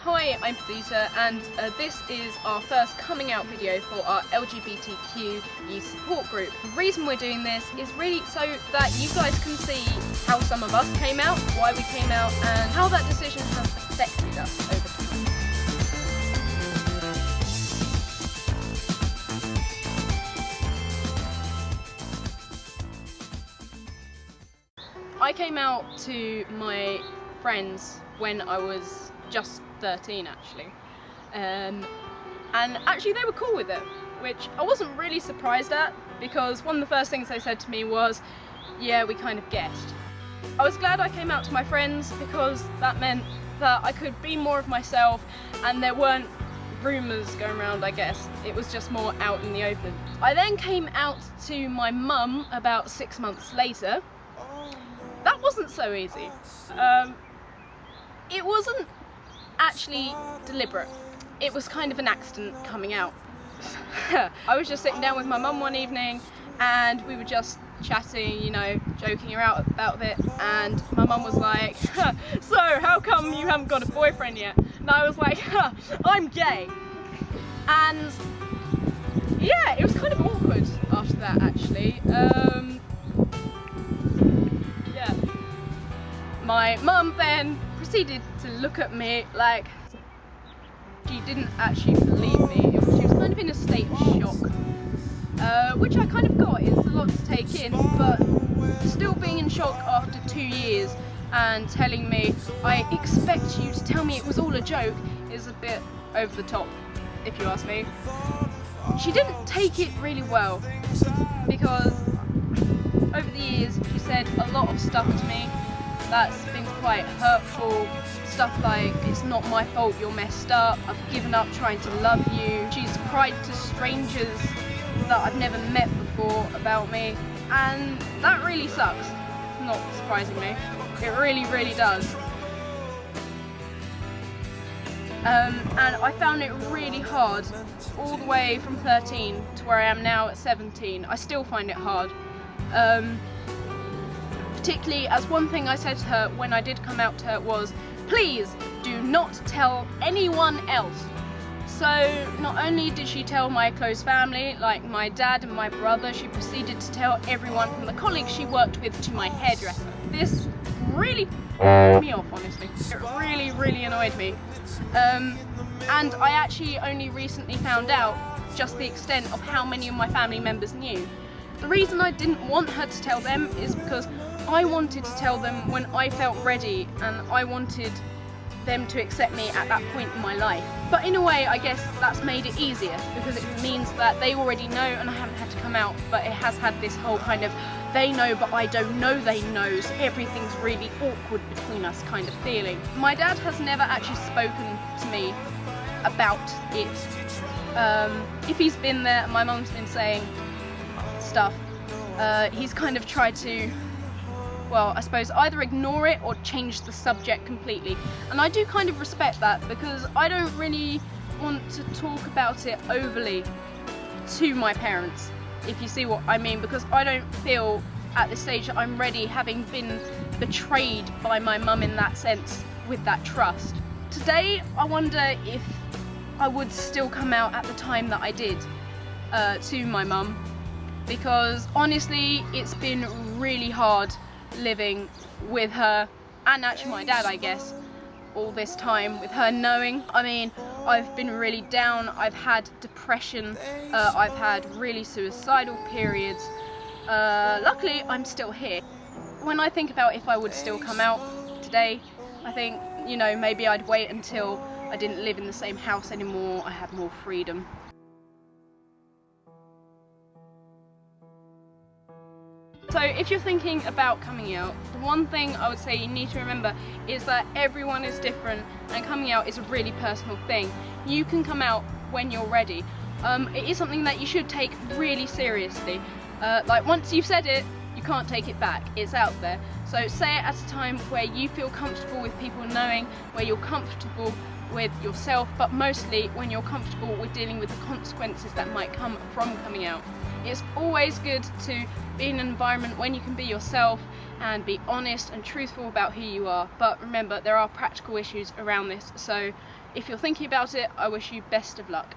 Hi, I'm Perdita, and this is our first coming out video for our LGBTQ youth support group. The reason we're doing this is really so that you guys can see how some of us came out, why we came out, and how that decision has affected us over time. I came out to my friends when I was just 13 actually, and actually they were cool with it, which I wasn't really surprised at, because one of the first things they said to me was, yeah, we kind of guessed. I was glad I came out to my friends because that meant that I could be more of myself and there weren't rumours going around, I guess. It was just more out in the open. I then came out to my mum about 6 months later. That wasn't so easy. It wasn't actually deliberate. It was kind of an accident coming out. I was just sitting down with my mum one evening and we were just chatting, you know, joking around about it, and my mum was like, so how come you haven't got a boyfriend yet? And I was like, I'm gay. And yeah, it was kind of awkward after that actually. Yeah. My mum then proceeded to look at me like she didn't actually believe me. She was kind of in a state of shock, which I kind of got. It's a lot to take in, but still being in shock after 2 years and telling me, I expect you to tell me it was all a joke, is a bit over the top, if you ask me. She didn't take it really well, because over the years she said a lot of stuff to me that's been quite hurtful. Stuff like, it's not my fault you're messed up, I've given up trying to love you. She's cried to strangers that I've never met before about me, and that really sucks, not surprisingly. It really, really does. And I found it really hard all the way from 13 to where I am now at 17. I still find it hard. Particularly as one thing I said to her when I did come out to her was, please do not tell anyone else. So not only did she tell my close family, like my dad and my brother, she proceeded to tell everyone from the colleagues she worked with to my hairdresser. This really me off, honestly. It really, really annoyed me. And I actually only recently found out just the extent of how many of my family members knew. The reason I didn't want her to tell them is because I wanted to tell them when I felt ready, and I wanted them to accept me at that point in my life. But in a way, I guess that's made it easier, because it means that they already know and I haven't had to come out, but it has had this whole kind of they know but I don't know they know, so everything's really awkward between us kind of feeling. My dad has never actually spoken to me about it. If he's been there, my mum's been saying stuff, he's kind of tried to, well, I suppose either ignore it or change the subject completely. And I do kind of respect that, because I don't really want to talk about it overly to my parents, if you see what I mean, because I don't feel at this stage that I'm ready, having been betrayed by my mum in that sense, with that trust. Today, I wonder if I would still come out at the time that I did to my mum, because honestly, it's been really hard living with her, and actually my dad, I guess, all this time, with her knowing. I mean, I've been really down, I've had depression, I've had really suicidal periods. Luckily, I'm still here. When I think about if I would still come out today, I think, you know, maybe I'd wait until I didn't live in the same house anymore, I had more freedom. So if you're thinking about coming out, the one thing I would say you need to remember is that everyone is different, and coming out is a really personal thing. You can come out when you're ready. It is something that you should take really seriously. Like, once you've said it, you can't take it back. It's out there. So say it at a time where you feel comfortable with people knowing, where you're comfortable with yourself, but mostly when you're comfortable with dealing with the consequences that might come from coming out. It's always good to be in an environment when you can be yourself and be honest and truthful about who you are, but remember, there are practical issues around this, so If you're thinking about it, I wish you best of luck.